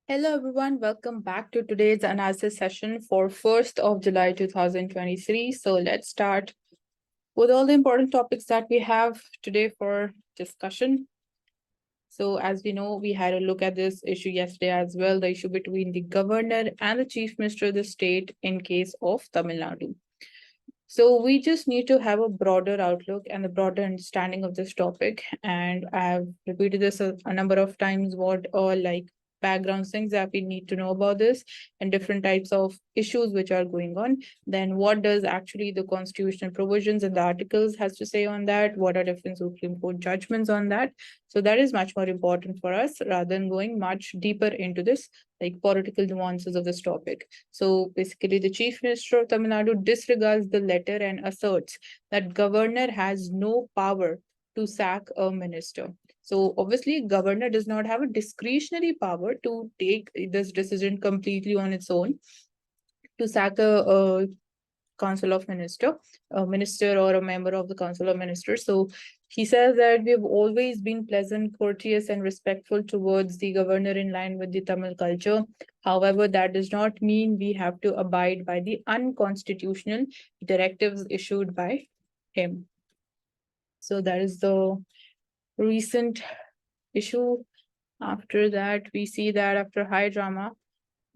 Hello everyone, welcome back to today's analysis session for 1st of July 2023. So let's start with all the important topics that we have today for discussion. So as we know, we had a look at this issue yesterday as well, the issue between the governor and the chief minister of the state in case of Tamil Nadu. So we just need to have a broader outlook and a broader understanding of this topic. And I've repeated this a number of times, what all like background things that we need to know about this and different types of issues which are going on. Then what does actually the constitutional provisions and the articles has to say on that? What are different Supreme Court judgments on that? So that is much more important for us rather than going much deeper into this like political nuances of this topic. So basically, the Chief Minister of Tamil Nadu disregards the letter and asserts that governor has no power to sack a minister. So obviously, governor does not have a discretionary power to take this decision completely on its own to sack a council of minister, a minister or a member of the council of ministers. So he says that we have always been pleasant, courteous, and respectful towards the governor in line with the Tamil culture. However, that does not mean we have to abide by the unconstitutional directives issued by him. So that is the recent issue. After that, we see that after high drama,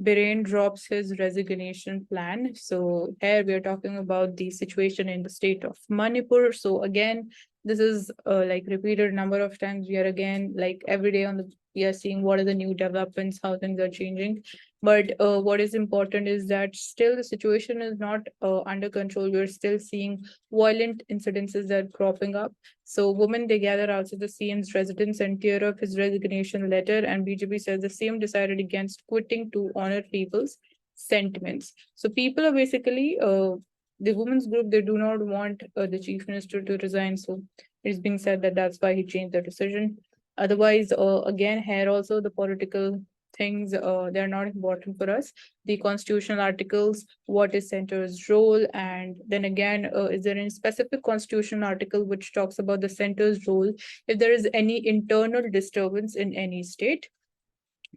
Biren drops his resignation plan. So here we are talking about the situation in the state of Manipur. So again, this is like repeated a number of times. We are again like every day on the we are seeing what are the new developments, how things are changing. But what is important is that still the situation is not under control. We're still seeing violent incidences that are cropping up. So women they gather outside the CM's residence and tear up his resignation letter, and BJP says the CM decided against quitting to honor people's sentiments. So people are basically the women's group. They do not want the chief minister to resign. So it's being said that that's why he changed the decision. Otherwise, again, here also the political things they're not important for us. The constitutional articles, what is center's role, and then again, is there any specific constitutional article which talks about the center's role if there is any internal disturbance in any state?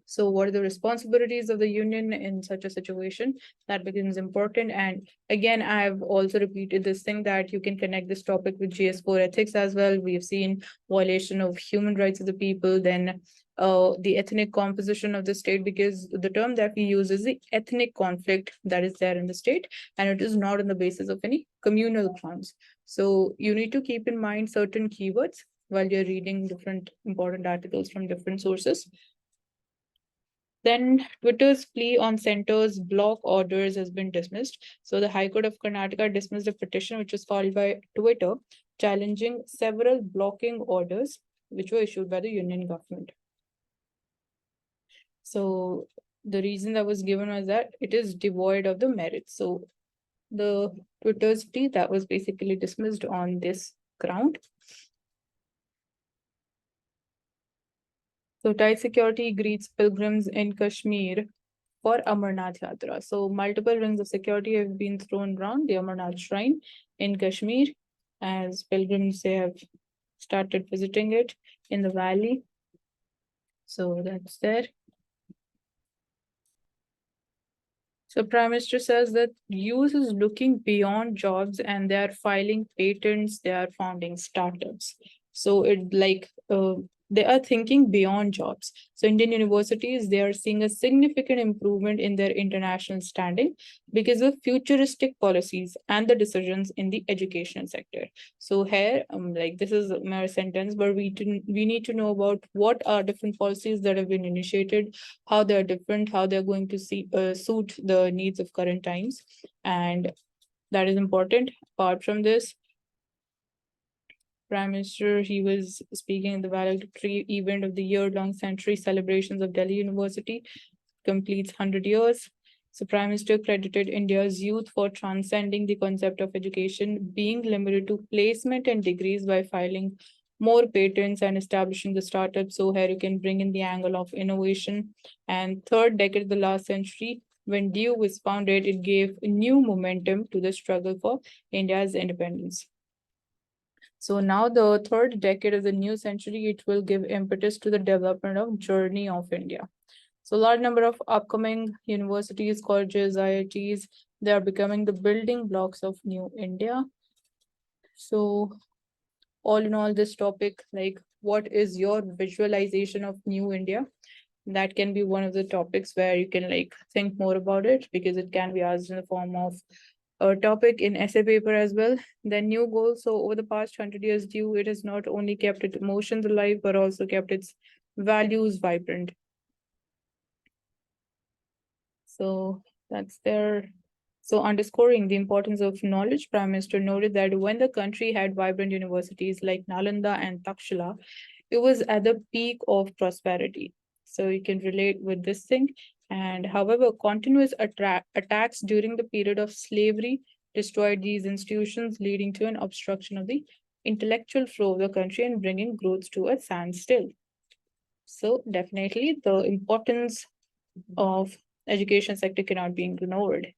So what are the responsibilities of the union in such a situation? That becomes important. And again, I've also repeated this thing that you can connect this topic with GS4 ethics as well. We have seen violation of human rights of the people, then the ethnic composition of the state, because the term that we use is the ethnic conflict that is there in the state, and it is not on the basis of any communal grounds. So you need to keep in mind certain keywords while you're reading different important articles from different sources. Then Twitter's plea on center's block orders has been dismissed. So the High Court of Karnataka dismissed a petition which was filed by Twitter challenging several blocking orders which were issued by the union government. So the reason that was given was that it is devoid of the merits. So the Twitter's plea that was basically dismissed on this ground. So tight security greets pilgrims in Kashmir for Amarnath Yatra. So multiple rings of security have been thrown around the Amarnath shrine in Kashmir as pilgrims they have started visiting it in the valley. So that's there. So Prime Minister says that youth is looking beyond jobs and they are filing patents, they are founding startups. So it like they are thinking beyond jobs. So Indian universities, they are seeing a significant improvement in their international standing because of futuristic policies and the decisions in the education sector. So here, like this is my sentence, but we need to know about what are different policies that have been initiated, how they're different, how they're going to suit the needs of current times. And that is important. Apart from this, Prime Minister, he was speaking in the valedictory event of the year-long century celebrations of Delhi University, completes 100 years. So Prime Minister credited India's youth for transcending the concept of education being limited to placement and degrees by filing more patents and establishing the startups. So here you can bring in the angle of innovation. And third decade of the last century, when DU was founded, it gave new momentum to the struggle for India's independence. So now the third decade of the new century, it will give impetus to the development of journey of India. So large number of upcoming universities, colleges, IITs, they are becoming the building blocks of new India. So all in all, this topic, like what is your visualization of new India? That can be one of the topics where you can like think more about it, because it can be asked in the form of a topic in essay paper as well. Then new goals. So over the past 100 years, due it has not only kept its emotions alive, but also kept its values vibrant. So that's there. So underscoring the importance of knowledge, Prime Minister noted that when the country had vibrant universities like Nalanda and Takshila, it was at the peak of prosperity. So you can relate with this thing. And however, continuous attacks during the period of slavery destroyed these institutions, leading to an obstruction of the intellectual flow of the country and bringing growth to a standstill. So definitely the importance of education sector cannot be ignored.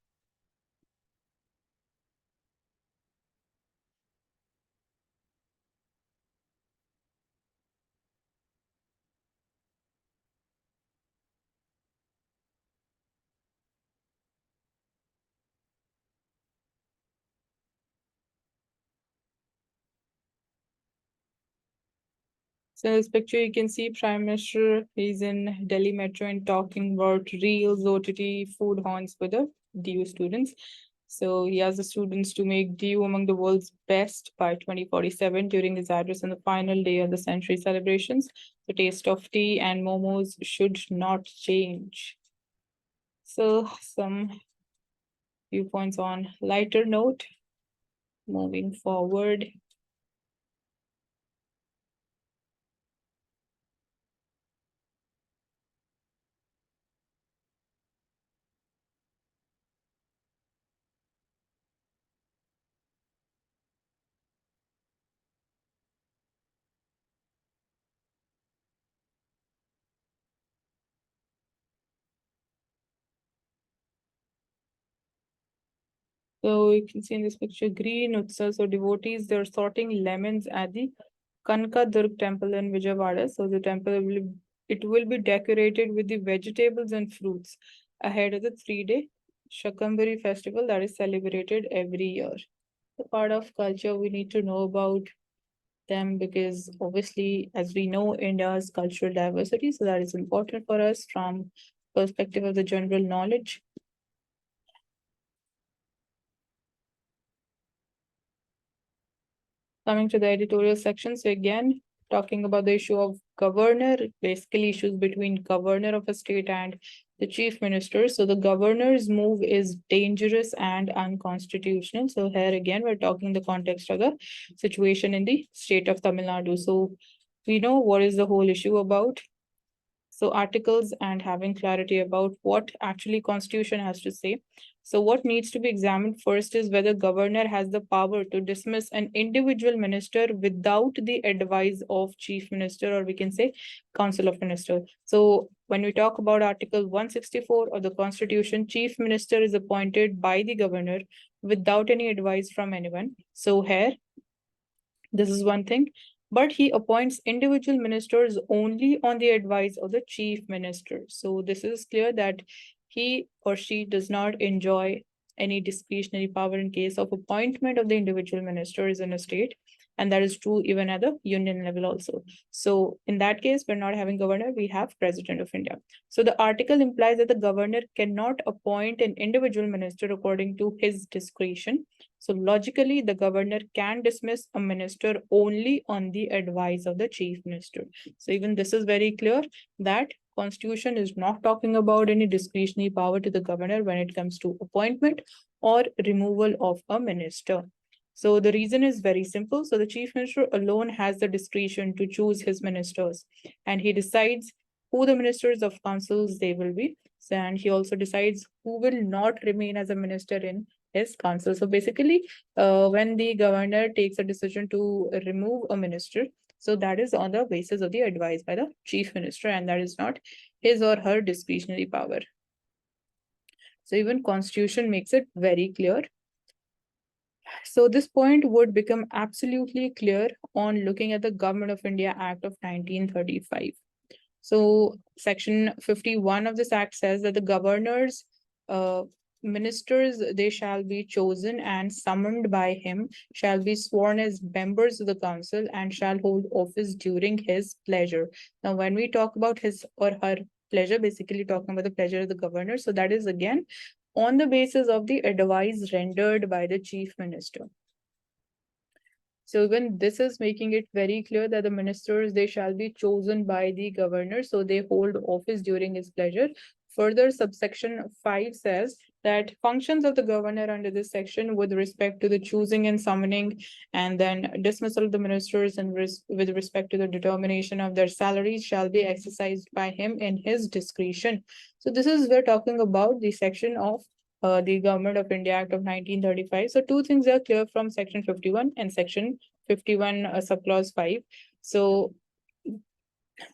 So in this picture, you can see Prime Minister is in Delhi Metro and talking about reels, OTT, food horns for the DU students. So he asked the students to make DU among the world's best by 2047 during his address on the final day of the century celebrations. The taste of tea and momos should not change. So some viewpoints on lighter note, moving forward. So you can see in this picture, green Utsa, so devotees, they're sorting lemons at the Kanka Durg temple in Vijayawada. So the temple will be decorated with the vegetables and fruits ahead of the 3-day Shakambari festival that is celebrated every year. The part of culture we need to know about them, because obviously, as we know, India's cultural diversity, so that is important for us from perspective of the general knowledge. Coming to the editorial section, so again, talking about the issue of governor, basically issues between governor of a state and the chief minister. So the governor's move is dangerous and unconstitutional. So here again, we're talking the context of the situation in the state of Tamil Nadu. So we know what is the whole issue about. So articles and having clarity about what actually constitution has to say. So what needs to be examined first is whether governor has the power to dismiss an individual minister without the advice of chief minister, or we can say council of minister. So when we talk about article 164 of the constitution, chief minister is appointed by the governor without any advice from anyone. So here, this is one thing, but he appoints individual ministers only on the advice of the chief minister. So this is clear that he or she does not enjoy any discretionary power in case of appointment of the individual ministers in a state. And that is true even at the union level also. So in that case, we're not having governor, we have president of India. So the article implies that the governor cannot appoint an individual minister according to his discretion. So logically, the governor can dismiss a minister only on the advice of the chief minister. So even this is very clear that constitution is not talking about any discretionary power to the governor when it comes to appointment or removal of a minister. So the reason is very simple. So the chief minister alone has the discretion to choose his ministers, and he decides who the ministers of councils they will be. And he also decides who will not remain as a minister in his council. So basically, when the governor takes a decision to remove a minister, so that is on the basis of the advice by the chief minister, and that is not his or her discretionary power. So even constitution makes it very clear. So this point would become absolutely clear on looking at the Government of India Act of 1935. So section 51 of this act says that the governors, ministers, they shall be chosen and summoned by him, shall be sworn as members of the council, and shall hold office during his pleasure. Now, when we talk about his or her pleasure, basically talking about the pleasure of the governor. So that is again on the basis of the advice rendered by the chief minister. So even this is making it very clear that the ministers, they shall be chosen by the governor, so they hold office during his pleasure. Further, subsection 5 says that functions of the governor under this section with respect to the choosing and summoning and then dismissal of the ministers and with respect to the determination of their salaries shall be exercised by him in his discretion. So this is, we're talking about the section of the Government of India Act of 1935. So two things are clear from section 51 and section 51 subclause 5. So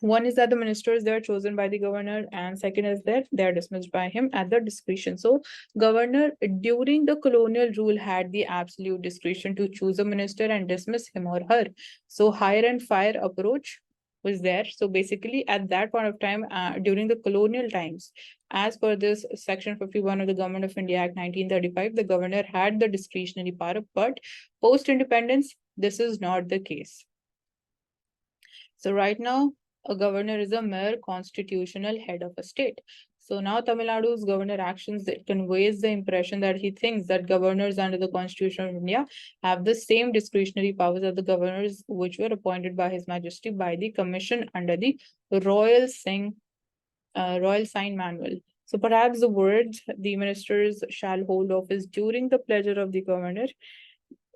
one is that the ministers, they are chosen by the governor, and second is that they are dismissed by him at the discretion. So governor during the colonial rule had the absolute discretion to choose a minister and dismiss him or her. So hire and fire approach was there. So basically at that point of time, during the colonial times, as per this section 51 of the Government of India Act 1935, the governor had the discretionary power, but post independence, this is not the case. So right now, a governor is a mere constitutional head of a state. So now Tamil Nadu's governor actions, that conveys the impression that he thinks that governors under the Constitution of India have the same discretionary powers as the governors which were appointed by His Majesty by the commission under the Royal Sign Manual. So perhaps the words the ministers shall hold office during the pleasure of the governor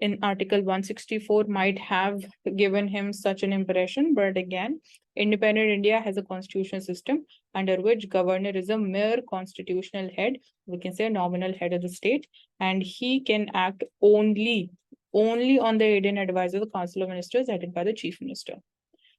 in Article 164 might have given him such an impression, but again, independent India has a constitutional system under which governor is a mere constitutional head, we can say a nominal head of the state, and he can act only on the aid and advice of the Council of Ministers headed by the Chief Minister.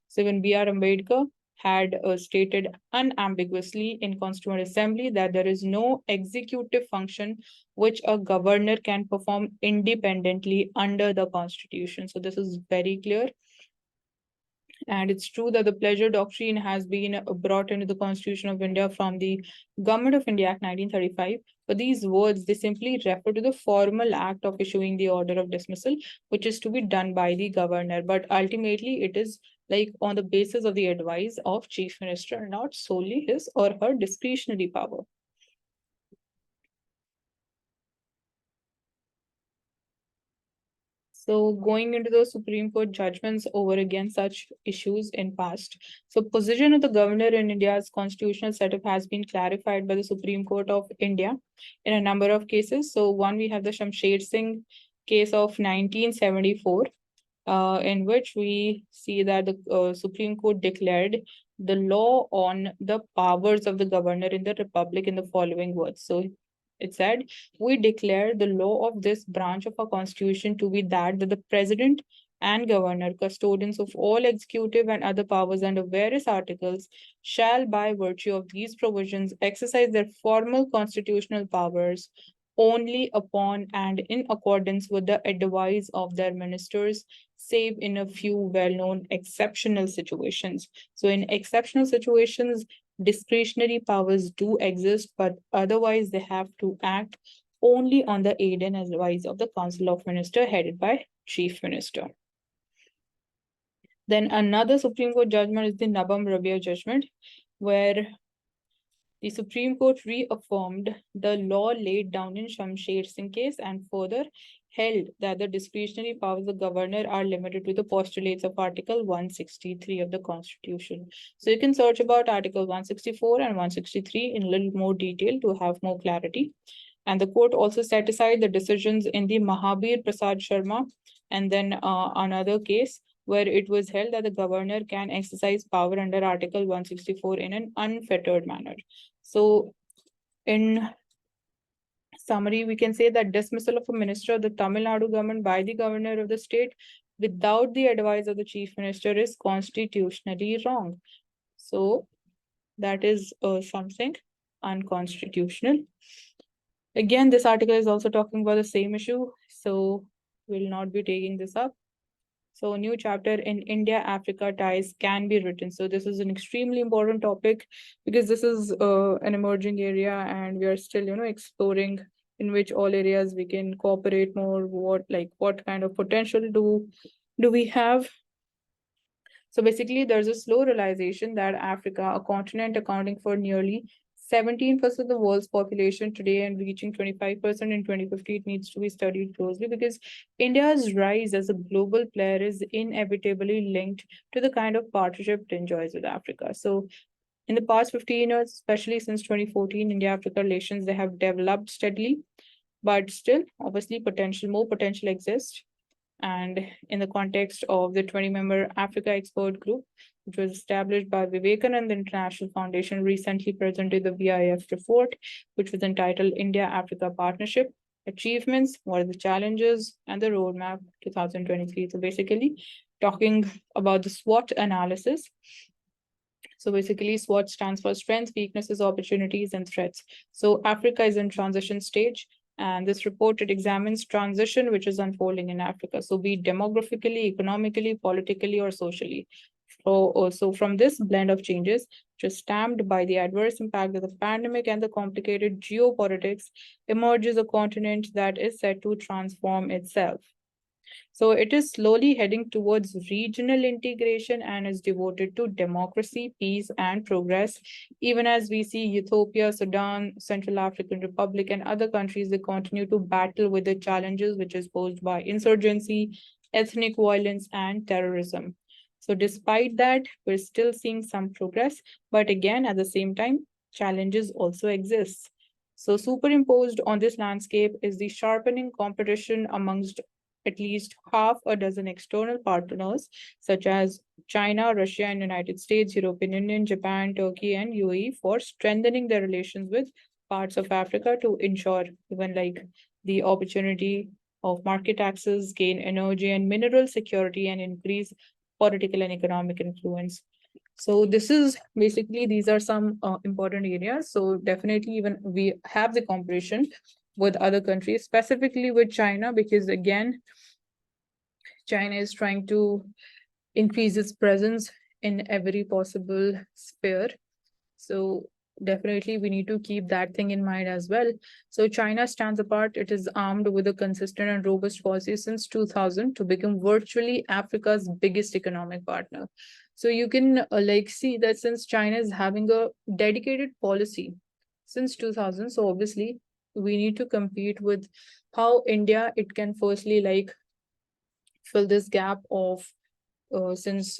So when B.R. Ambedkar had stated unambiguously in Constituent Assembly that there is no executive function which a governor can perform independently under the Constitution. So this is very clear. And it's true that the pleasure doctrine has been brought into the Constitution of India from the Government of India Act 1935. But these words, they simply refer to the formal act of issuing the order of dismissal, which is to be done by the governor. But ultimately, it is like on the basis of the advice of Chief Minister, not solely his or her discretionary power. So going into the Supreme Court judgments over again such issues in past. So position of the governor in India's constitutional setup has been clarified by the Supreme Court of India in a number of cases. So one, we have the Shamsher Singh case of 1974, in which we see that the Supreme Court declared the law on the powers of the governor in the Republic in the following words. So it said, we declare the law of this branch of our constitution to be that the president and governor, custodians of all executive and other powers under various articles, shall by virtue of these provisions exercise their formal constitutional powers only upon and in accordance with the advice of their ministers, save in a few well-known exceptional situations. So in exceptional situations, discretionary powers do exist, but otherwise they have to act only on the aid and advice of the Council of Ministers headed by Chief Minister. Then another Supreme Court judgment is the Nabam Rabia judgment, where the Supreme Court reaffirmed the law laid down in Shamsher Singh case and further held that the discretionary powers of the governor are limited to the postulates of Article 163 of the Constitution. So you can search about Article 164 and 163 in a little more detail to have more clarity. And the court also set aside the decisions in the Mahabir Prasad Sharma and then another case where it was held that the governor can exercise power under Article 164 in an unfettered manner. So in summary, we can say that dismissal of a minister of the Tamil Nadu government by the governor of the state without the advice of the chief minister is constitutionally wrong. So that is something unconstitutional. Again, this article is also talking about the same issue, so we'll not be taking this up. So a new chapter in India-Africa ties can be written. So this is an extremely important topic because this is an emerging area and we are still, exploring in which all areas we can cooperate more, what kind of potential do we have. So basically, there's a slow realization that Africa, a continent accounting for nearly 17% of the world's population today and reaching 25% in 2050, it needs to be studied closely because India's rise as a global player is inevitably linked to the kind of partnership it enjoys with Africa. So in the past 15 years, especially since 2014, India-Africa relations, they have developed steadily, but still, obviously, more potential exists. And in the context of the 20-member Africa Expert Group, which was established by Vivekananda International Foundation, recently presented the VIF report, which was entitled India-Africa Partnership, Achievements, What are the Challenges, and the Roadmap 2023. So basically, talking about the SWOT analysis. So basically, SWOT stands for strengths, weaknesses, opportunities, and threats. So Africa is in transition stage. And this report, it examines transition which is unfolding in Africa. So be it demographically, economically, politically, or socially. So from this blend of changes, which is stamped by the adverse impact of the pandemic and the complicated geopolitics, emerges a continent that is set to transform itself. So it is slowly heading towards regional integration and is devoted to democracy, peace, and progress. Even as we see Ethiopia, Sudan, Central African Republic, and other countries, they continue to battle with the challenges which is posed by insurgency, ethnic violence, and terrorism. So despite that, we're still seeing some progress, but again, at the same time, challenges also exist. So superimposed on this landscape is the sharpening competition amongst at least half a dozen external partners, such as China, Russia, and United States, European Union, Japan, Turkey, and UAE, for strengthening their relations with parts of Africa to ensure even like the opportunity of market access, gain energy and mineral security, and increase political and economic influence. So this is basically, these are some important areas. So definitely even we have the cooperation with other countries, specifically with China, because again, China is trying to increase its presence in every possible sphere. So definitely we need to keep that thing in mind as well. So China stands apart. It is armed with a consistent and robust policy since 2000 to become virtually Africa's biggest economic partner. So you can see that since China is having a dedicated policy since 2000, so obviously we need to compete with how India, it can firstly fill this gap of since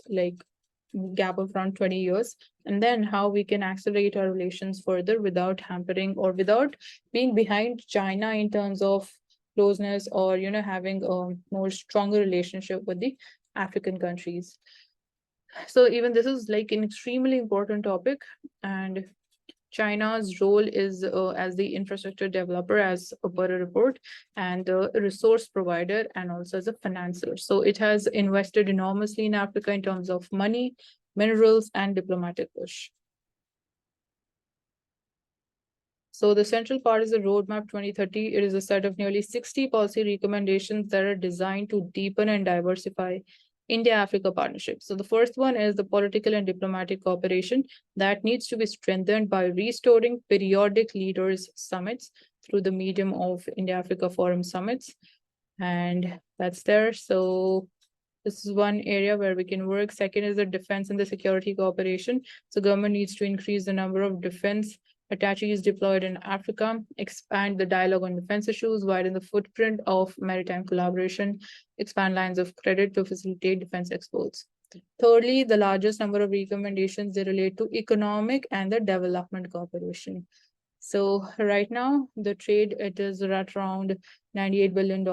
gap of around 20 years, and then how we can accelerate our relations further without hampering or without being behind China in terms of closeness, or having a more stronger relationship with the African countries. So even this is like an extremely important topic, and China's role is as the infrastructure developer, as per a report, and a resource provider, and also as a financer. So it has invested enormously in Africa in terms of money, minerals, and diplomatic push. So the central part is the Roadmap 2030. It is a set of nearly 60 policy recommendations that are designed to deepen and diversify India-Africa partnership. So the first one is the political and diplomatic cooperation that needs to be strengthened by restoring periodic leaders summits through the medium of India-Africa Forum summits. And that's there. So this is one area where we can work. Second is the defense and the security cooperation. So government needs to increase the number of defense attaches deployed in Africa, expand the dialogue on defense issues, widen the footprint of maritime collaboration, expand lines of credit to facilitate defense exports. Thirdly, the largest number of recommendations, they relate to economic and the development cooperation. So right now, the trade, it is at around $98 billion,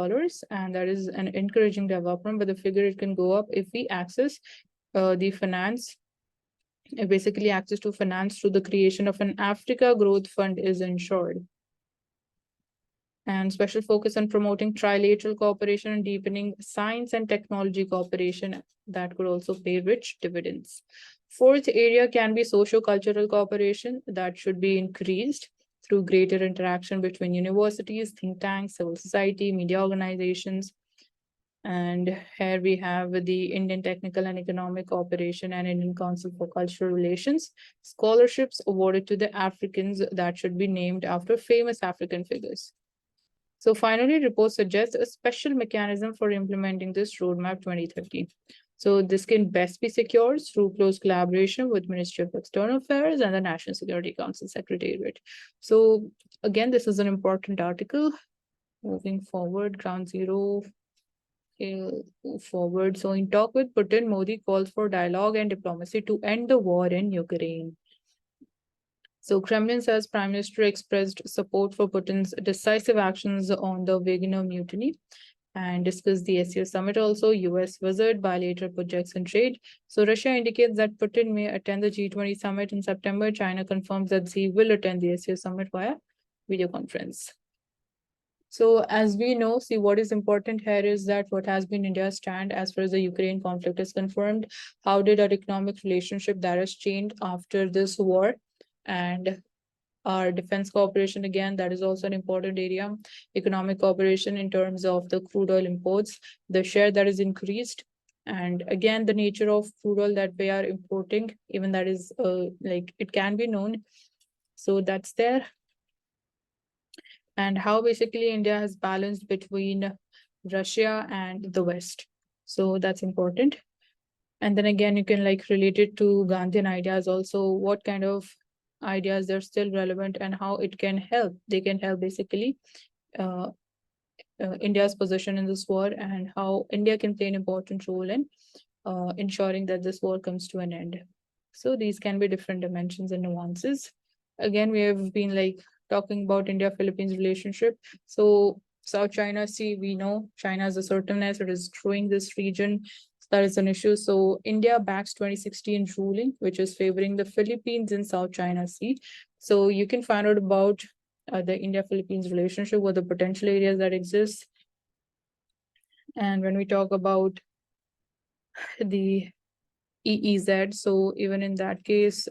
and that is an encouraging development, but the figure, it can go up if we access the finance. Basically, access to finance through the creation of an Africa Growth Fund is ensured. And special focus on promoting trilateral cooperation and deepening science and technology cooperation that could also pay rich dividends. Fourth area can be socio-cultural cooperation that should be increased through greater interaction between universities, think tanks, civil society, media organizations. And here we have the Indian Technical and Economic Cooperation and Indian Council for Cultural Relations. Scholarships awarded to the Africans that should be named after famous African figures. So finally, report suggests a special mechanism for implementing this roadmap 2030. So this can best be secured through close collaboration with Ministry of External Affairs and the National Security Council Secretariat. So again, this is an important article. Moving forward, ground zero forward. So in talk with Putin, Modi calls for dialogue and diplomacy to end the war in Ukraine. So Kremlin says Prime Minister expressed support for Putin's decisive actions on the Wagner mutiny and discussed the SEO summit also, US visit, bilateral projects and trade. So Russia indicates that Putin may attend the G20 summit in September. China confirms that he will attend the SEO summit via video conference. So as we know, see what is important here is that what has been India's stand as far as the Ukraine conflict is confirmed. How did our economic relationship that has changed after this war? And our defense cooperation, again, that is also an important area. Economic cooperation in terms of the crude oil imports, the share that is increased. And again, the nature of crude oil that we are importing, even that is like it can be known. So that's there. And how basically India has balanced between Russia and the West. So that's important. And then again, you can like relate it to Gandhian ideas also, what kind of ideas they're still relevant and how it can help. They can help basically uh, India's position in this war and how India can play an important role in ensuring that this war comes to an end. So these can be different dimensions and nuances. Again, we have been like talking about India-Philippines relationship. So South China Sea, we know China has assertiveness, it is growing this region. That is an issue. So India backs 2016 ruling, which is favoring the Philippines in South China Sea. So you can find out about the India-Philippines relationship, what the potential areas that exist. And when we talk about the EEZ. So even in that case,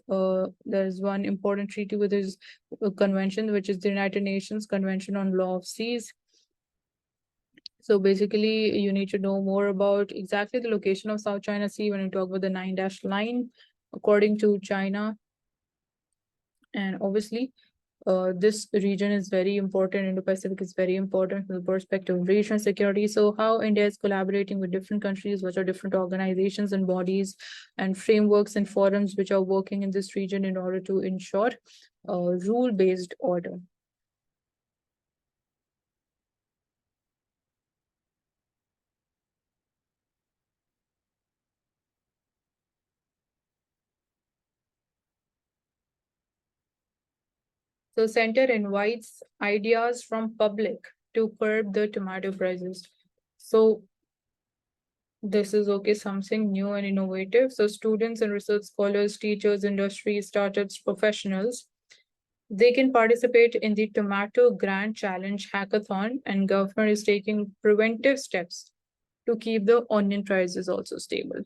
there's one important treaty with this convention, which is the United Nations Convention on Law of Seas. So basically, you need to know more about exactly the location of South China Sea when you talk about the 9-line, according to China. And obviously, this region is very important. Indo-Pacific is very important from the perspective of regional security. So how India is collaborating with different countries, which are different organizations and bodies and frameworks and forums which are working in this region in order to ensure a rule-based order. So center invites ideas from public to curb the tomato prices. So this is okay, something new and innovative. So students and research scholars, teachers, industry, startups, professionals, they can participate in the Tomato Grand Challenge Hackathon, and government is taking preventive steps to keep the onion prices also stable.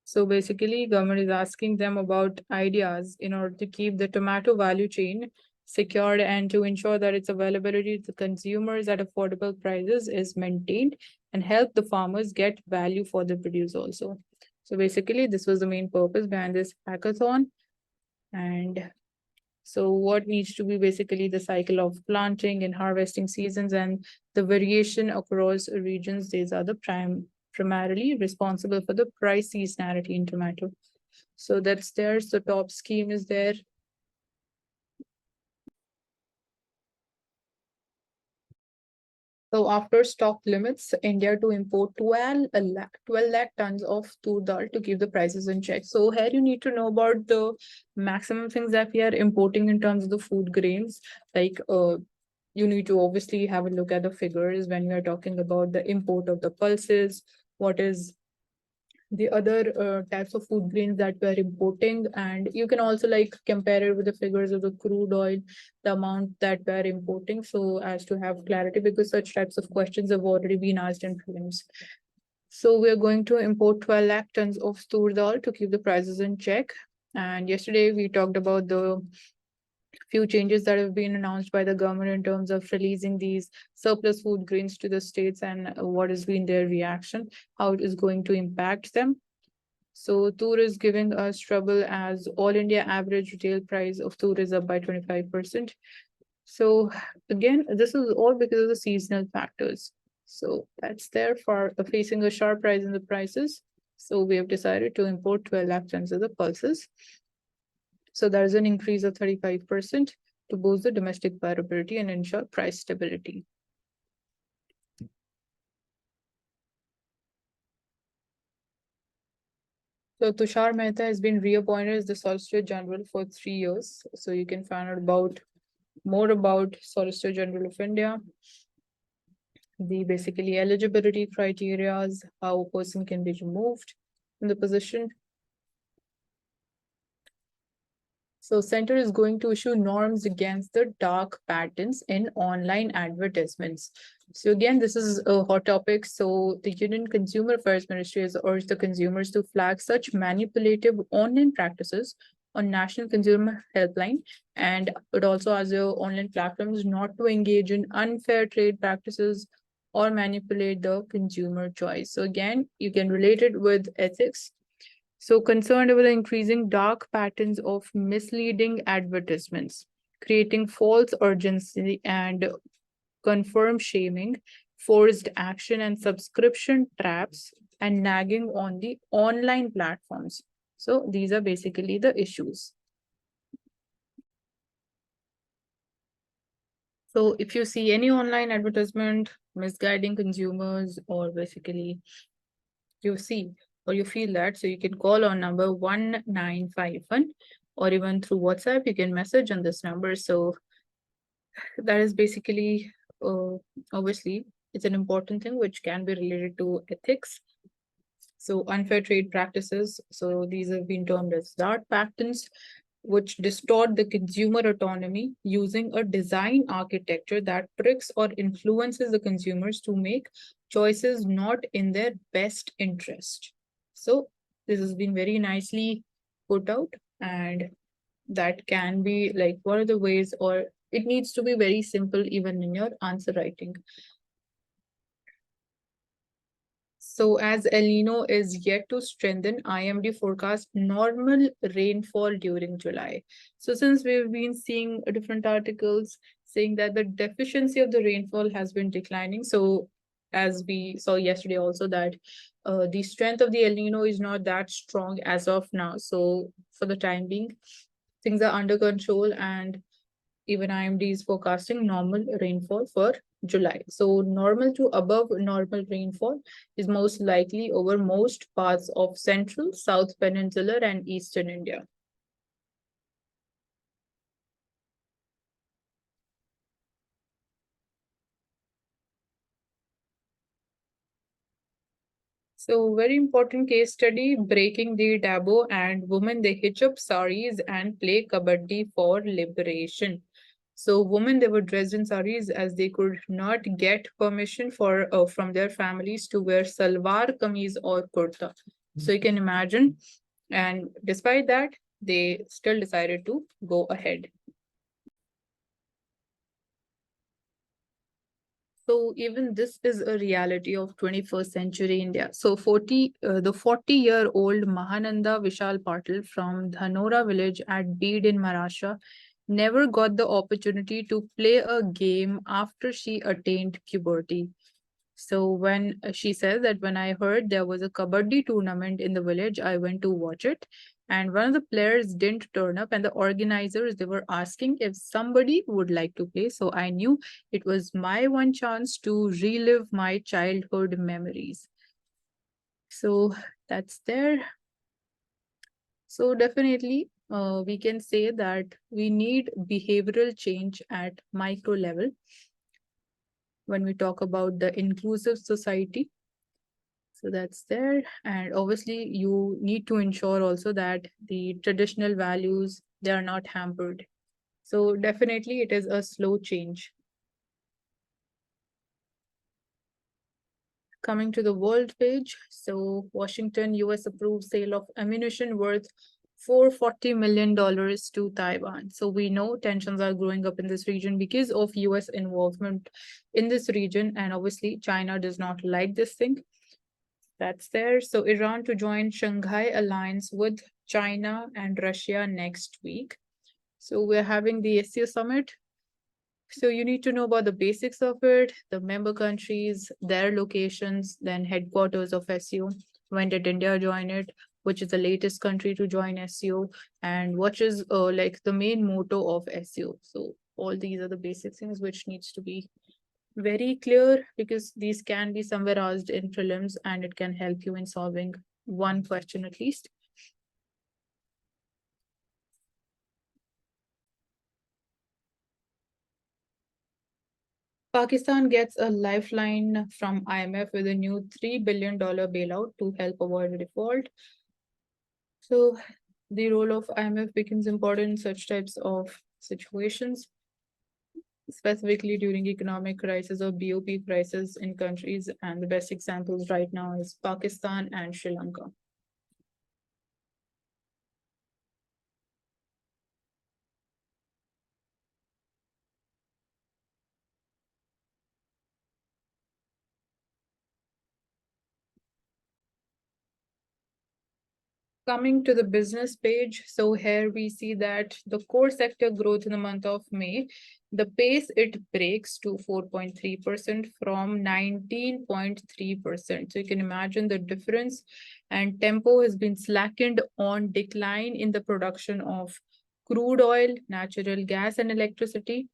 So basically, government is asking them about ideas in order to keep the tomato value chain secured and to ensure that its availability to consumers at affordable prices is maintained and help the farmers get value for the produce also. So basically, this was the main purpose behind this hackathon. And so what needs to be basically the cycle of planting and harvesting seasons and the variation across regions. These are the primarily responsible for the price seasonality in tomato. So that's there. So top scheme is there. So after stock limits, India to import 12 lakh tons of tur dal to keep the prices in check. So here you need to know about the maximum things that we are importing in terms of the food grains. Like you need to obviously have a look at the figures when we are talking about the import of the pulses, what is the other types of food grains that we are importing, and you can also like compare it with the figures of the crude oil, the amount that we are importing, so as to have clarity, because such types of questions have already been asked in prelims. So we are going to import 12 lakh tons of tur dal to keep the prices in check. And yesterday we talked about the few changes that have been announced by the government in terms of releasing these surplus food grains to the states, and what has been their reaction, how it is going to impact them. So tur is giving us trouble as all India average retail price of tur is up by 25%. So again, this is all because of the seasonal factors. So that's there for facing a sharp rise in the prices. So we have decided to import 12 lakh tons of the pulses. So there is an increase of 35% to boost the domestic viability and ensure price stability. So Tushar Mehta has been reappointed as the Solicitor General for 3 years. So you can find out about more about Solicitor General of India, the basically eligibility criteria, how a person can be removed from the position. So center is going to issue norms against the dark patterns in online advertisements. So again, this is a hot topic. So the Union Consumer Affairs Ministry has urged the consumers to flag such manipulative online practices on National Consumer Helpline, and it also has the online platforms not to engage in unfair trade practices or manipulate the consumer choice. So again, you can relate it with ethics. So concerned over the increasing dark patterns of misleading advertisements, creating false urgency and confirm shaming, forced action and subscription traps, and nagging on the online platforms. So these are basically the issues. So if you see any online advertisement misguiding consumers, or basically you see or you feel that, so you can call on number 1951, or even through WhatsApp you can message on this number. So that is basically obviously it's an important thing which can be related to ethics. So unfair trade practices, so these have been termed as dark patterns, which distort the consumer autonomy using a design architecture that tricks or influences the consumers to make choices not in their best interest. So this has been very nicely put out, and that can be like, what are the ways, or it needs to be very simple even in your answer writing. So as El Nino is yet to strengthen, IMD forecast normal rainfall during July. So since we've been seeing different articles saying that the deficiency of the rainfall has been declining. So as we saw yesterday also that the strength of the El Nino is not that strong as of now. So for the time being, things are under control, and even IMD is forecasting normal rainfall for July. So normal to above normal rainfall is most likely over most parts of central, south peninsular and eastern India. So very important case study, breaking the taboo, and women they hitch up saris and play kabaddi for liberation. So women they were dressed in saris as they could not get permission for from their families to wear salwar kameez or kurta. So you can imagine, and despite that, they still decided to go ahead. So even this is a reality of 21st century India. So the 40-year-old Mahananda Vishal Patil from Dhanora village at Beed in Maharashtra never got the opportunity to play a game after she attained puberty. So when she says that, when I heard there was a kabaddi tournament in the village, I went to watch it. And one of the players didn't turn up, and the organizers they were asking if somebody would like to play. So I knew it was my one chance to relive my childhood memories. So that's there. So definitely, we can say that we need behavioral change at micro level when we talk about the inclusive society. So that's there. And obviously, you need to ensure also that the traditional values they are not hampered. So definitely, it is a slow change. Coming to the world page, so Washington, US approves sale of ammunition worth $440 million to Taiwan. So we know tensions are growing up in this region because of US involvement in this region. And obviously, China does not like this thing. That's there. So Iran to join Shanghai Alliance with China and Russia next week. So we're having the SCO summit. So you need to know about the basics of it, the member countries, their locations, then headquarters of SCO. When did India join it? Which is the latest country to join SCO, and what is like the main motto of SCO. So all these are the basic things which needs to be very clear, because these can be somewhere asked in prelims and it can help you in solving one question at least. Pakistan gets a lifeline from IMF with a new $3 billion bailout to help avoid default. So the role of IMF becomes important in such types of situations, specifically during economic crisis or BOP crisis in countries. And the best examples right now is Pakistan and Sri Lanka. Coming to the business page, so here we see that the core sector growth in the month of May, the pace it breaks to 4.3% from 19.3%. So you can imagine the difference, and tempo has been slackened on decline in the production of crude oil, natural gas, and electricity.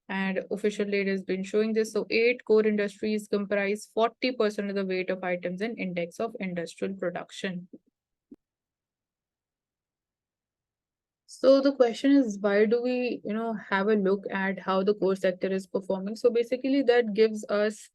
And official data has been showing this. So 8 core industries comprise 40% of the weight of items in index of industrial production. So the question is, why do we, have a look at how the core sector is performing? So basically, that gives us,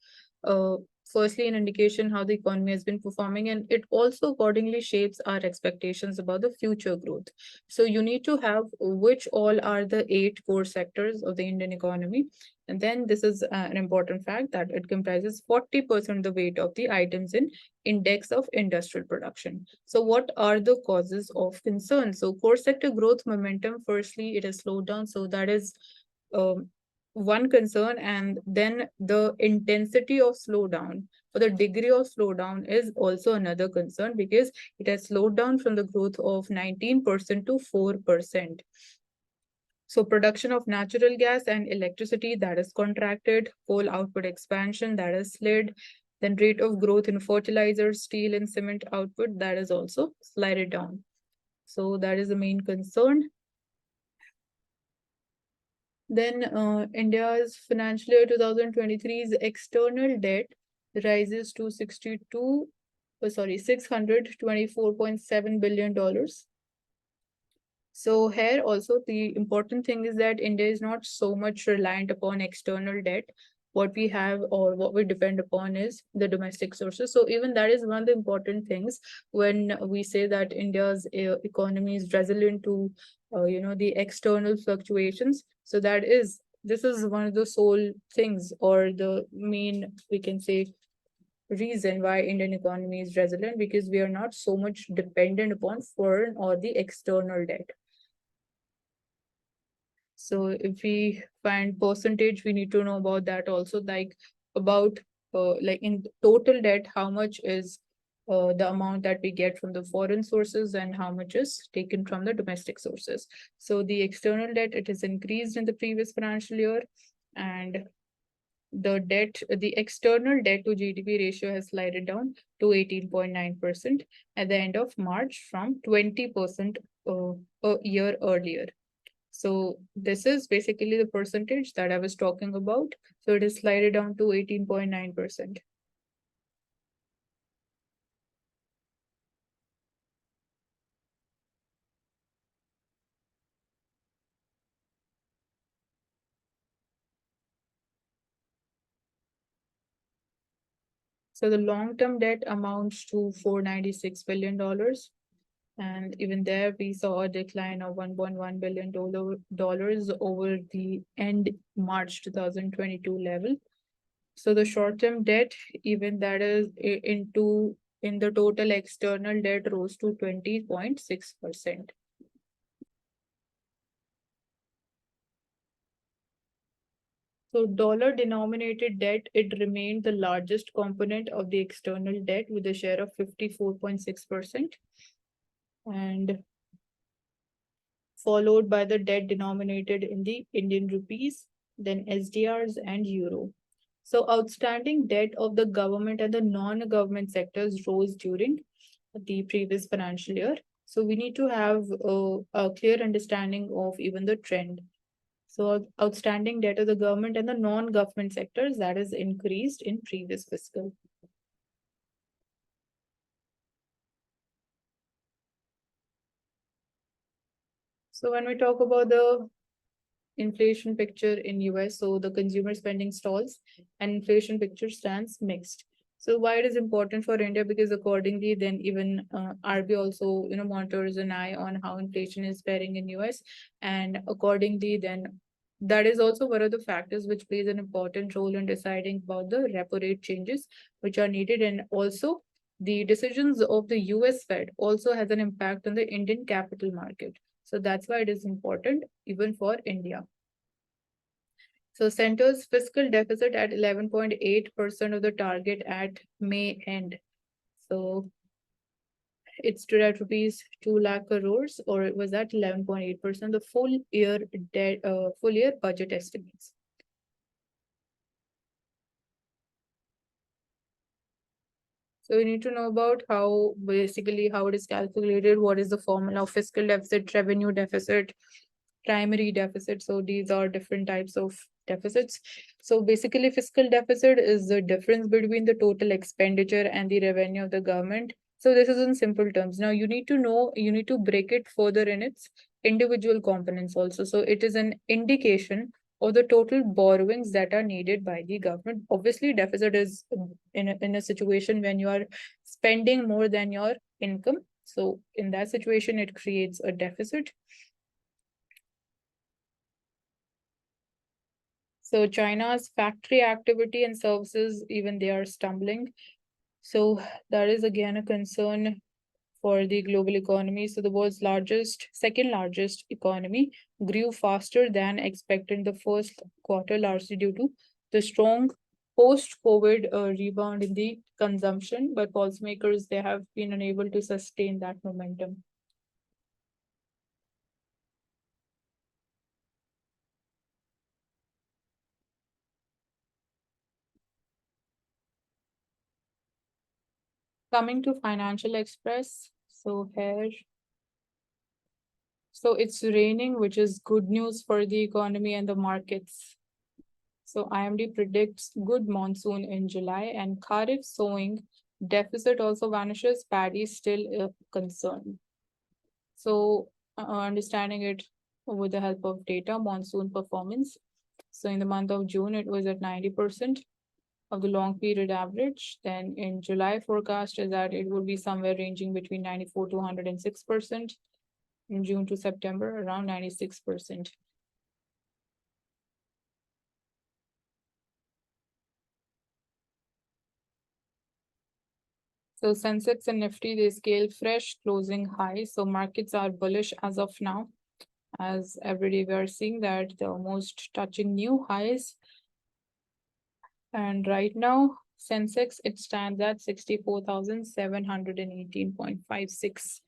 firstly, an indication how the economy has been performing, and it also accordingly shapes our expectations about the future growth. So you need to have which all are the 8 core sectors of the Indian economy. And then this is an important fact that it comprises 40% of the weight of the items in index of industrial production. So what are the causes of concern? So core sector growth momentum, firstly, it has slowed down. So that is one concern. And then the intensity of slowdown or the degree of slowdown is also another concern, because it has slowed down from the growth of 19% to 4%. So production of natural gas and electricity, that is contracted, coal output expansion, that is slid, then rate of growth in fertilizer, steel and cement output, that is also slided down. So that is the main concern. Then India's financial year 2023's external debt rises to $624.7 billion. So here also the important thing is that India is not so much reliant upon external debt. What we have or what we depend upon is the domestic sources. So even that is one of the important things when we say that India's economy is resilient to, the external fluctuations. So this is one of the sole things, or the main, we can say, reason why Indian economy is resilient, because we are not so much dependent upon foreign or the external debt. So if we find percentage, we need to know about that also, like about like in total debt, how much is the amount that we get from the foreign sources and how much is taken from the domestic sources. So the external debt, it has increased in the previous financial year, and the external debt to GDP ratio has slided down to 18.9% at the end of March from 20% a year earlier. So this is basically the percentage that I was talking about. So it is slided down to 18.9%. So the long-term debt amounts to $496 billion. And even there, we saw a decline of $1.1 billion over the end March 2022 level. So the short-term debt, even that is in the total external debt, rose to 20.6%. So dollar denominated debt, it remained the largest component of the external debt with a share of 54.6%, and followed by the debt denominated in the Indian rupees, then SDRs and euro. So outstanding debt of the government and the non-government sectors rose during the previous financial year. So we need to have a clear understanding of even the trend. So outstanding debt of the government and the non-government sectors, that is increased in previous fiscal. So when we talk about the inflation picture in US, so the consumer spending stalls and inflation picture stands mixed. So why it is important for India? Because accordingly, then even RB also monitors an eye on how inflation is faring in US, and accordingly, then that is also one of the factors which plays an important role in deciding about the repo rate changes which are needed, and also the decisions of the US Fed also has an impact on the Indian capital market. So that's why it is important even for India. So center's fiscal deficit at 11.8% of the target at May end. So it stood at rupees 2 lakh crores, or it was at 11.8%, the full year budget estimates. So we need to know about how it is calculated, what is the formula of fiscal deficit, revenue deficit, primary deficit. So these are different types of deficits. So basically, fiscal deficit is the difference between the total expenditure and the revenue of the government. So this is in simple terms. Now you need to know, you need to break it further in its individual components also. So it is an indication of the total borrowings that are needed by the government. Obviously, deficit is in a situation when you are spending more than your income. So in that situation, it creates a deficit. So China's factory activity and services, even they are stumbling. So that is again a concern for the global economy. So the world's second largest economy grew faster than expected in the first quarter, largely due to the strong post-COVID rebound in the consumption, but policymakers, they have been unable to sustain that momentum. Coming to Financial Express, so here, so it's raining, which is good news for the economy and the markets. So IMD predicts good monsoon in July, and Kharif sowing deficit also vanishes. Paddy still a concern. So understanding it with the help of data, monsoon performance. So in the month of June, it was at 90% of the long period average. Then in July, forecast is that it would be somewhere ranging between 94 to 106%. In June to September, around 96%. So Sensex and Nifty, they scale fresh closing high. So markets are bullish as of now. As every day we are seeing that they're almost touching new highs. And right now, Sensex, it stands at 64,718.56.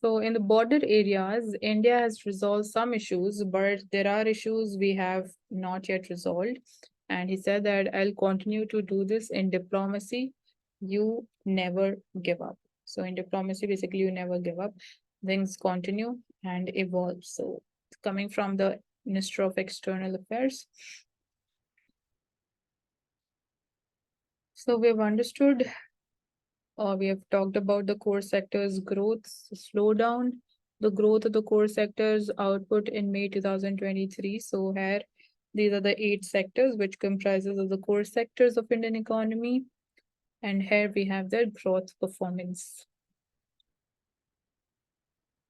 So in the border areas, India has resolved some issues, but there are issues we have not yet resolved. And he said that I'll continue to do this in diplomacy. You never give up. So in diplomacy, basically, you never give up. Things continue and evolve. So coming from the Minister of External Affairs. So we have understood, we have talked about the core sectors growth slowdown, the growth of the core sectors output in May 2023. So here, these are the 8 sectors which comprises of the core sectors of Indian economy. And here we have their growth performance.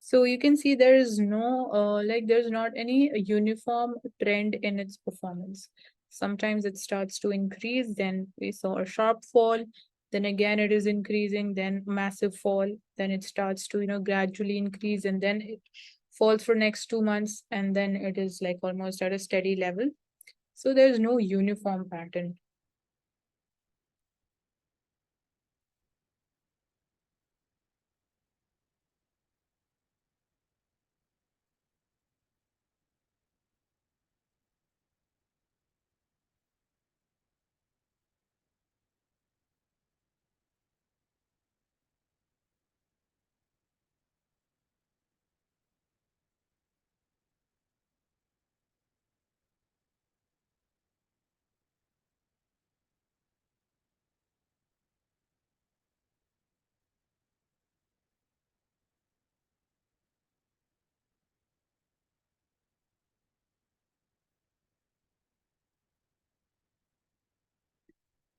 So you can see there is no, there's not any uniform trend in its performance. Sometimes it starts to increase, then we saw a sharp fall, then again it is increasing, then massive fall, then it starts to gradually increase, and then it falls for next 2 months, and then it is like almost at a steady level. So there's no uniform pattern.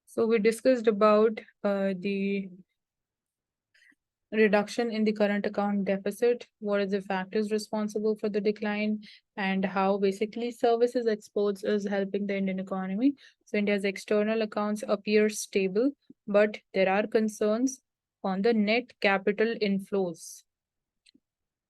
So we discussed about the reduction in the current account deficit, what are the factors responsible for the decline, and how basically services exports is helping the Indian economy. So India's external accounts appear stable, but there are concerns on the net capital inflows.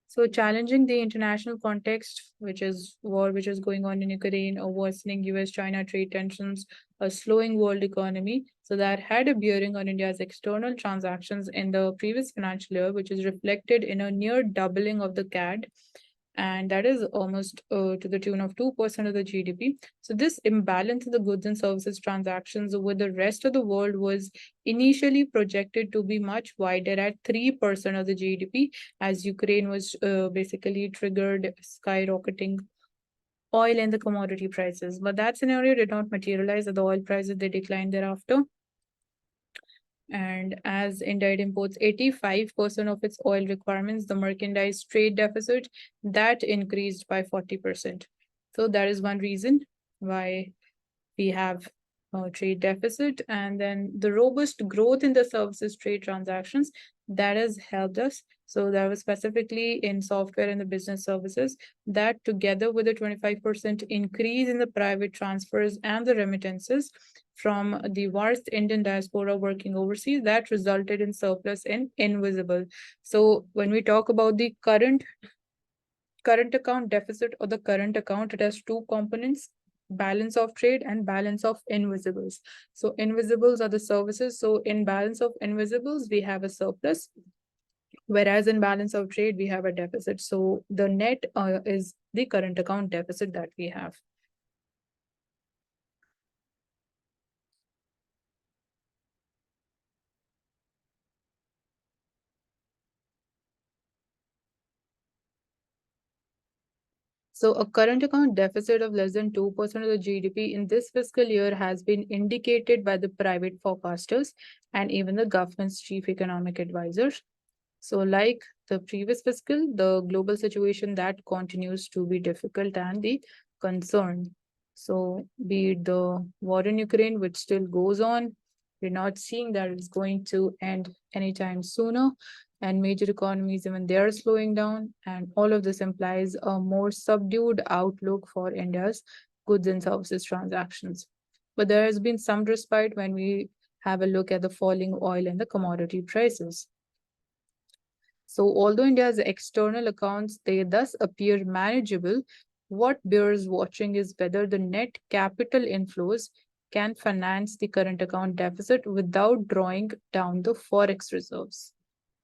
So challenging the international context, which is war which is going on in Ukraine, or worsening US-China trade tensions, a slowing world economy. So that had a bearing on India's external transactions in the previous financial year, which is reflected in a near doubling of the CAD, and that is almost to the tune of 2% of the GDP. So this imbalance in the goods and services transactions with the rest of the world was initially projected to be much wider at 3% of the GDP, as Ukraine was basically triggered skyrocketing oil and the commodity prices. But that scenario did not materialize, at the oil prices they declined thereafter. And as India imports 85% of its oil requirements, the merchandise trade deficit that increased by 40%. So that is one reason why we have a trade deficit. And then the robust growth in the services trade transactions that has helped us. So that was specifically in software and the business services, that together with a 25% increase in the private transfers and the remittances from the vast Indian diaspora working overseas, that resulted in surplus in invisible. So when we talk about the current account deficit or the current account, it has two components: balance of trade and balance of invisibles. So invisibles are the services. So in balance of invisibles, we have a surplus, whereas in balance of trade, we have a deficit. So the net is the current account deficit that we have. So a current account deficit of less than 2% of the GDP in this fiscal year has been indicated by the private forecasters and even the government's chief economic advisors. So like the previous fiscal, the global situation that continues to be difficult and the concern. So be it the war in Ukraine, which still goes on, we're not seeing that it's going to end anytime sooner. And major economies, even they're slowing down. And all of this implies a more subdued outlook for India's goods and services transactions. But there has been some respite when we have a look at the falling oil and the commodity prices. So although India's external accounts, they thus appear manageable, what bears watching is whether the net capital inflows can finance the current account deficit without drawing down the forex reserves.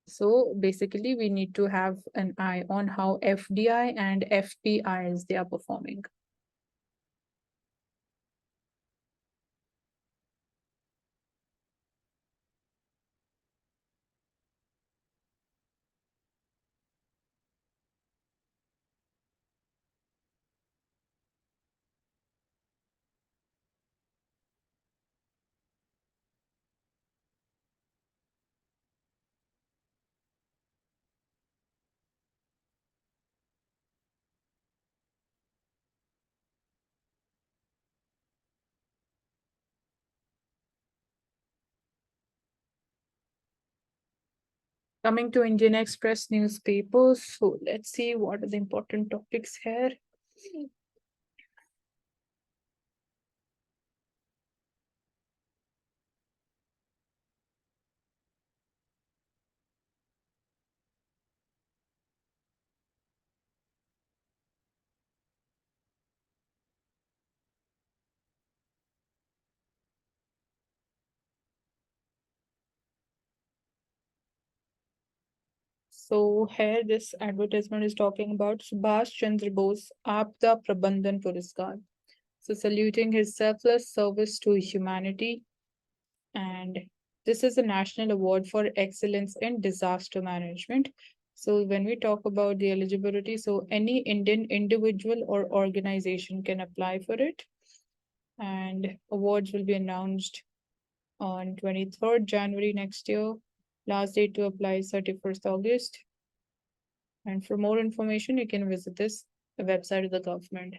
So basically, we need to have an eye on how FDI and FPIs they are performing. Coming to Indian Express newspapers, so let's see what are the important topics here. So here this advertisement is talking about Subhash Chandra Bose Aapda Prabandhan Puraskar. So saluting his selfless service to humanity, and this is a national award for excellence in disaster management. So when we talk about the eligibility, so any Indian individual or organization can apply for it, and awards will be announced on 23rd January next year. Last date to apply is 31st August. And for more information, you can visit this website of the government.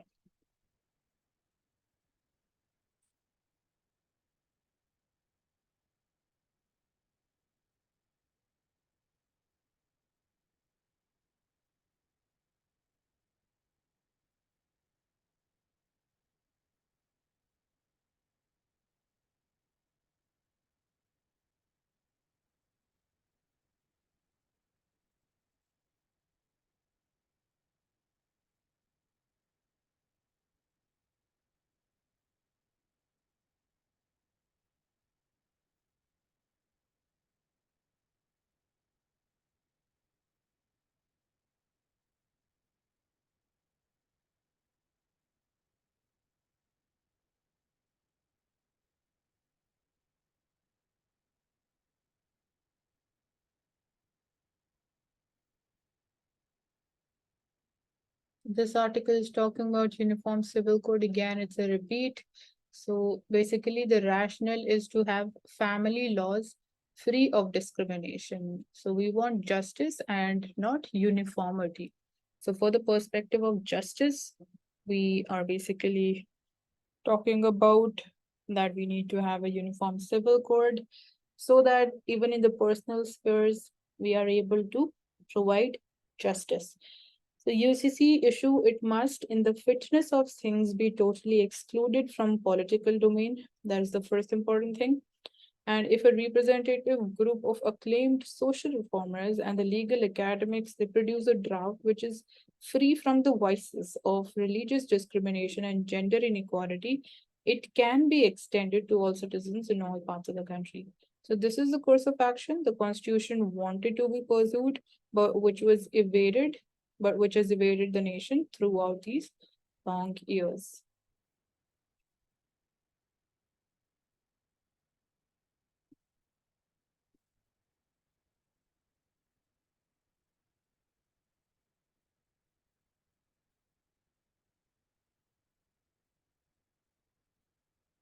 This article is talking about Uniform Civil Code. Again, it's a repeat. So basically, the rationale is to have family laws free of discrimination. So we want justice and not uniformity. So for the perspective of justice, we are basically talking about that we need to have a uniform civil code so that even in the personal spheres, we are able to provide justice. The UCC issue, it must, in the fitness of things, be totally excluded from political domain. That is the first important thing. And if a representative group of acclaimed social reformers and the legal academics, they produce a draft which is free from the vices of religious discrimination and gender inequality, it can be extended to all citizens in all parts of the country. So this is the course of action the Constitution wanted to be pursued, but which was evaded, but which has evaded the nation throughout these long years.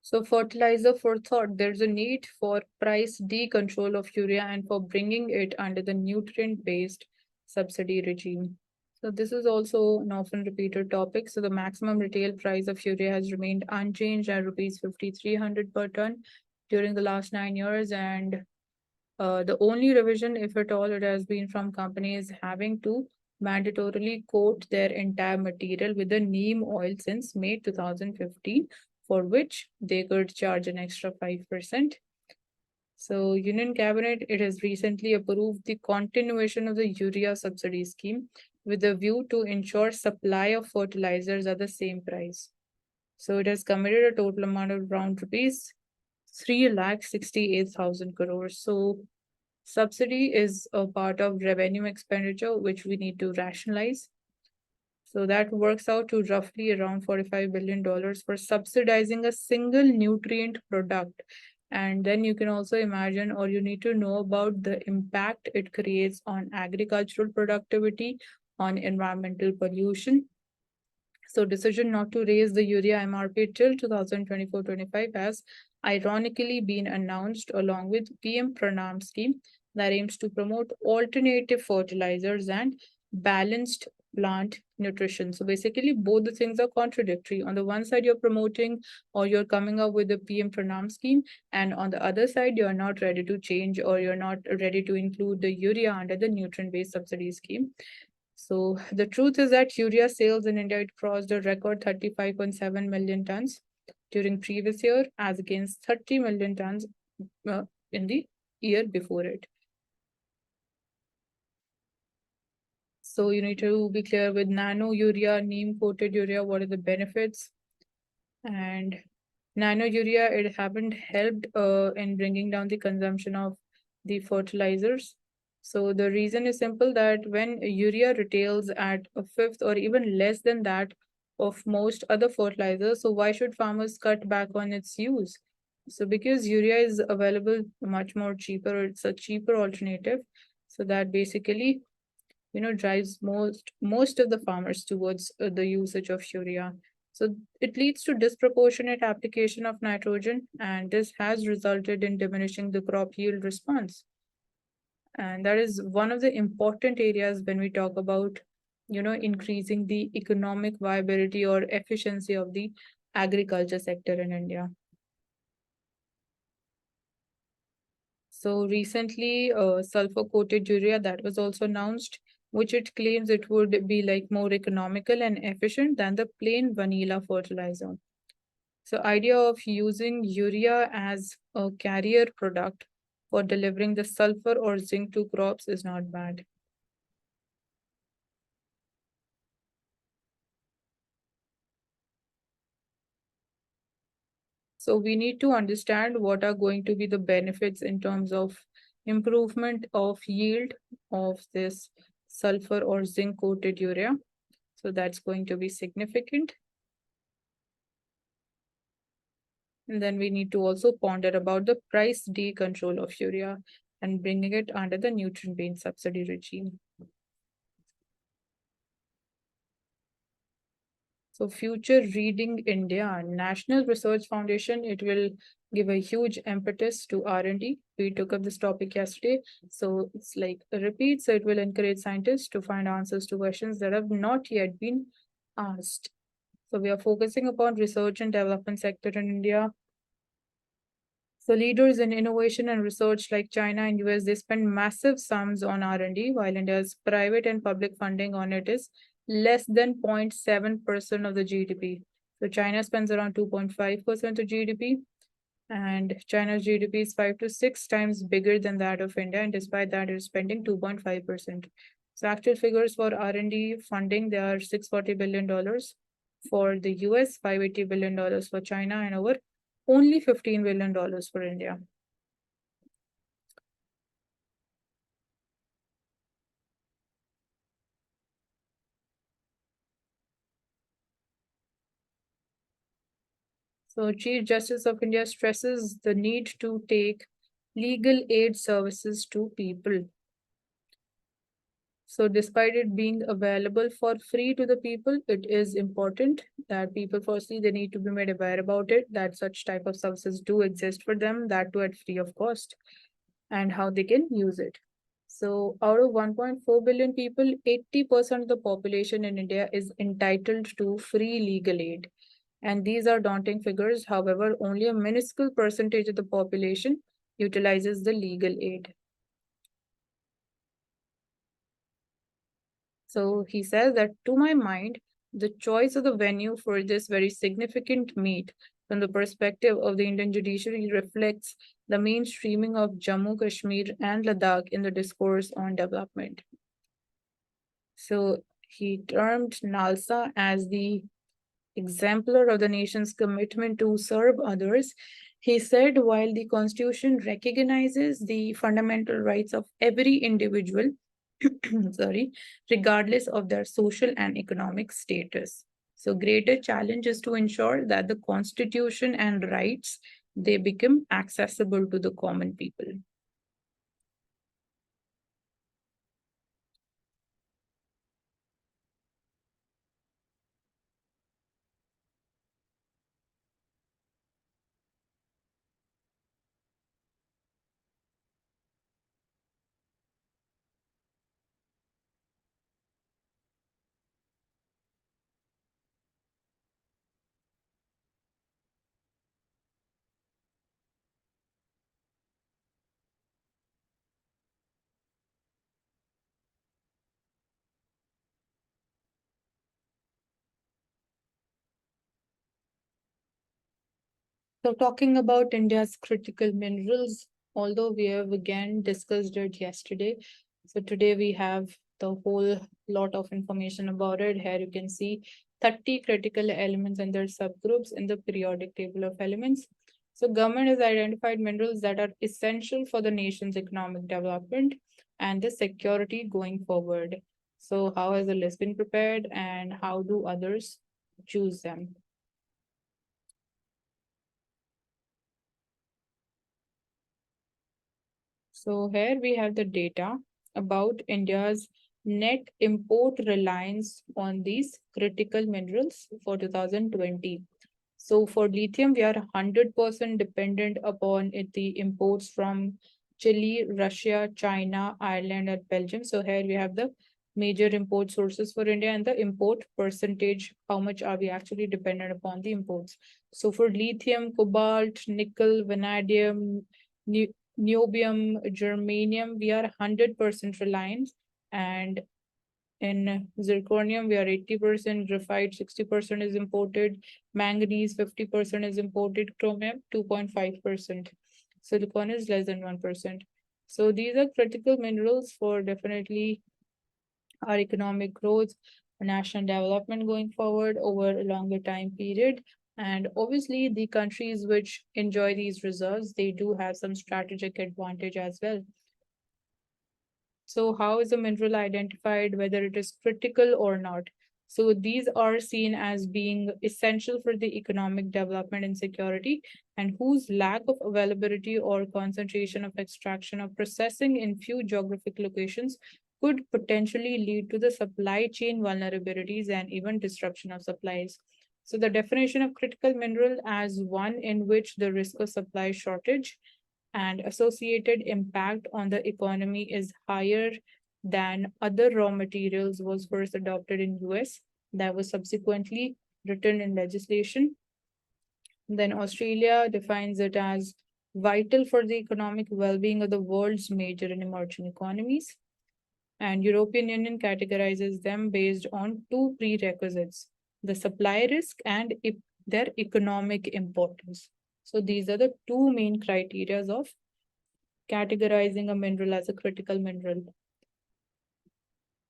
So fertilizer for thought, there's a need for price decontrol of urea and for bringing it under the nutrient-based subsidy regime. So this is also an often repeated topic. So the maximum retail price of urea has remained unchanged at rupees 5,300 per ton during the last 9 years. And the only revision, if at all, it has been from companies having to mandatorily coat their entire material with the neem oil since May 2015, for which they could charge an extra 5%. So Union Cabinet, it has recently approved the continuation of the urea subsidy scheme with a view to ensure supply of fertilizers at the same price. So it has committed a total amount of around rupees 3,68,000 crores. So subsidy is a part of revenue expenditure, which we need to rationalize. So that works out to roughly around $45 billion for subsidizing a single nutrient product. And then you can also imagine, or you need to know about the impact it creates on agricultural productivity, on environmental pollution. So decision not to raise the urea MRP till 2024-25 has ironically been announced along with PM Pranam scheme that aims to promote alternative fertilizers and balanced plant nutrition. So basically both the things are contradictory. On the one side, you're promoting or you're coming up with the PM Pranam scheme, and on the other side, you're not ready to change or you're not ready to include the urea under the nutrient-based subsidy scheme. So the truth is that urea sales in India it crossed a record 35.7 million tons during previous year as against 30 million tons in the year before it. So you need to be clear with nano urea, neem coated urea, what are the benefits? And nano urea, it haven't helped in bringing down the consumption of the fertilizers. So the reason is simple, that when urea retails at a fifth or even less than that of most other fertilizers, so why should farmers cut back on its use? So because urea is available much more cheaper, it's a cheaper alternative. So that basically, drives most of the farmers towards the usage of urea. So it leads to disproportionate application of nitrogen, and this has resulted in diminishing the crop yield response. And that is one of the important areas when we talk about, increasing the economic viability or efficiency of the agriculture sector in India. So recently, sulfur coated urea that was also announced, which it claims it would be like more economical and efficient than the plain vanilla fertilizer. So idea of using urea as a carrier product for delivering the sulfur or zinc to crops is not bad. So we need to understand what are going to be the benefits in terms of improvement of yield of this sulfur or zinc coated urea. So that's going to be significant. And then we need to also ponder about the price decontrol of urea and bringing it under the nutrient-based subsidy regime. So Future Reading India, National Research Foundation, it will give a huge impetus to R&D. We took up this topic yesterday. So it's like a repeat. So it will encourage scientists to find answers to questions that have not yet been asked. So we are focusing upon research and development sector in India. So leaders in innovation and research like China and US, they spend massive sums on R&D, while India's private and public funding on it is less than 0.7% of the GDP. So China spends around 2.5% of GDP, and China's GDP is 5 to 6 times bigger than that of India, and despite that, it's spending 2.5%. So actual figures for R&D funding, they are $640 billion for the US, $580 billion for China, and over only $15 billion for India. So Chief Justice of India stresses the need to take legal aid services to people. So despite it being available for free to the people, it is important that people, firstly, they need to be made aware about it, that such type of services do exist for them, that too at free of cost, and how they can use it. So out of 1.4 billion people, 80% of the population in India is entitled to free legal aid. And these are daunting figures. However, only a minuscule percentage of the population utilizes the legal aid. So he says that, to my mind, the choice of the venue for this very significant meet from the perspective of the Indian judiciary reflects the mainstreaming of Jammu, Kashmir, and Ladakh in the discourse on development. So he termed NALSA as the exemplar of the nation's commitment to serve others. He said, while the Constitution recognizes the fundamental rights of every individual, sorry, regardless of their social and economic status. So greater challenge is to ensure that the Constitution and rights, they become accessible to the common people. So talking about India's critical minerals, although we have again discussed it yesterday, so today we have the whole lot of information about it. Here you can see 30 critical elements and their subgroups in the periodic table of elements. So government has identified minerals that are essential for the nation's economic development. and the security going forward. So how has the list been prepared and how do others choose them? So here we have the data about India's net import reliance on these critical minerals for 2020. So for lithium, we are 100% dependent upon the imports from Chile, Russia, China, Ireland, and Belgium. So here we have the major import sources for India and the import percentage. How much are we actually dependent upon the imports? So for lithium, cobalt, nickel, vanadium, niobium, germanium, we are 100% reliant, and in zirconium, we are 80%, graphite 60% is imported, manganese 50% is imported, chromium 2.5%. Silicon is less than 1%. So these are critical minerals for definitely our economic growth, national development going forward over a longer time period. And obviously, the countries which enjoy these reserves, they do have some strategic advantage as well. So how is a mineral identified, whether it is critical or not? So these are seen as being essential for the economic development and security, and whose lack of availability or concentration of extraction or processing in few geographic locations could potentially lead to the supply chain vulnerabilities and even disruption of supplies. So the definition of critical mineral as one in which the risk of supply shortage and associated impact on the economy is higher than other raw materials was first adopted in US, that was subsequently written in legislation. Then Australia defines it as vital for the economic well-being of the world's major and emerging economies, and European Union categorizes them based on two prerequisites: the supply risk and their economic importance. So these are the two main criteria of categorizing a mineral as a critical mineral.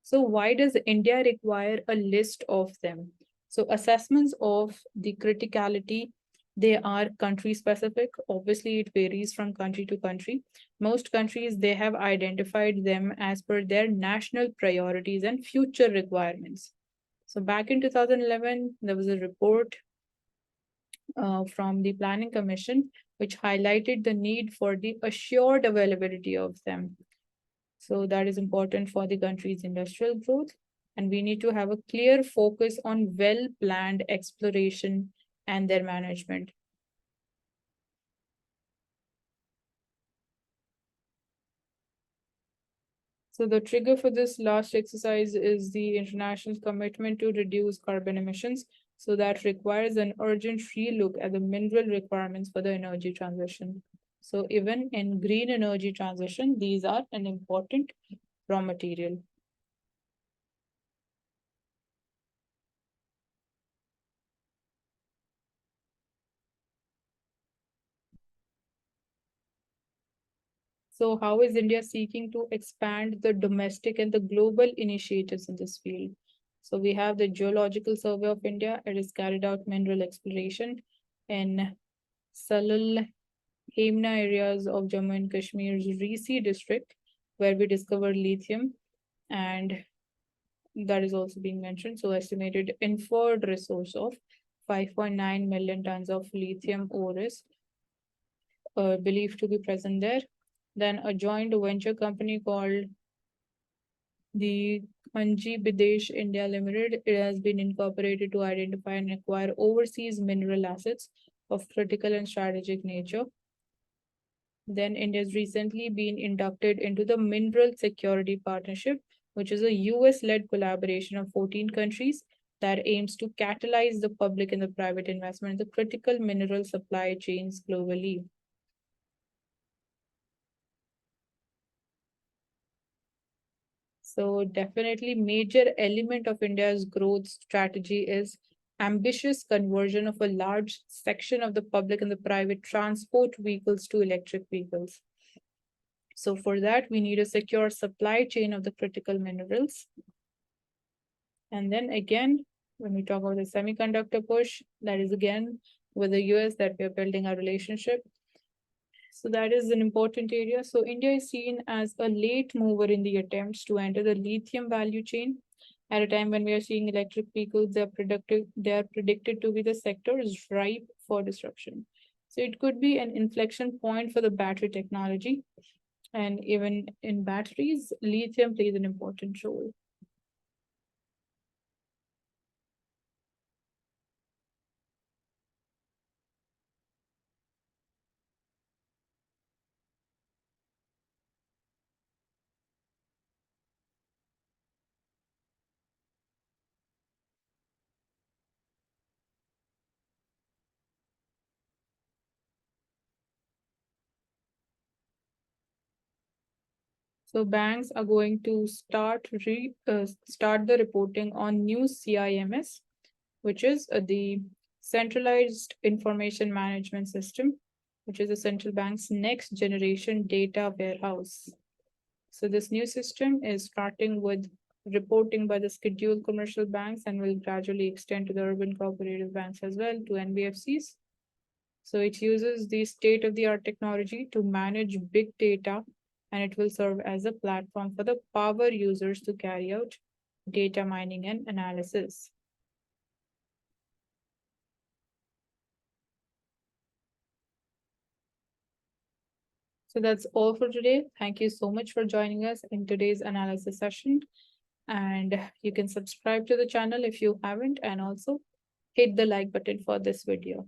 So why does India require a list of them? So assessments of the criticality, they are country specific. Obviously, it varies from country to country. Most countries, they have identified them as per their national priorities and future requirements. So back in 2011, there was a report from the Planning Commission, which highlighted the need for the assured availability of them. So that is important for the country's industrial growth. And we need to have a clear focus on well-planned exploration and their management. So the trigger for this last exercise is the international commitment to reduce carbon emissions. So that requires an urgent relook at the mineral requirements for the energy transition. So even in green energy transition, these are an important raw material. So how is India seeking to expand the domestic and the global initiatives in this field? So we have the Geological Survey of India. It has carried out mineral exploration in Salal, Hemna areas of Jammu and Kashmir's Risi district, where we discovered lithium, and that is also being mentioned. So estimated inferred resource of 5.9 million tons of lithium ore is believed to be present there. Then a joint venture company called the Kanji Bidesh India Limited, it has been incorporated to identify and acquire overseas mineral assets of critical and strategic nature. Then India has recently been inducted into the Mineral Security Partnership, which is a US-led collaboration of 14 countries that aims to catalyze the public and the private investment in the critical mineral supply chains globally. So definitely major element of India's growth strategy is ambitious conversion of a large section of the public and the private transport vehicles to electric vehicles. So for that, we need a secure supply chain of the critical minerals. And then again, when we talk about the semiconductor push, that is again with the US that we are building our relationship. So that is an important area. So India is seen as a late mover in the attempts to enter the lithium value chain. At a time when we are seeing electric vehicles, they are predicted to be the sector is ripe for disruption. So it could be an inflection point for the battery technology. And even in batteries, lithium plays an important role. So banks are going to start the reporting on new CIMS, which is the centralized information management system, which is the central bank's next generation data warehouse. So this new system is starting with reporting by the scheduled commercial banks and will gradually extend to the urban cooperative banks as well, to NBFCs. So it uses the state of the art technology to manage big data, and it will serve as a platform for the power users to carry out data mining and analysis. So that's all for today. Thank you so much for joining us in today's analysis session. And you can subscribe to the channel if you haven't, and also hit the like button for this video.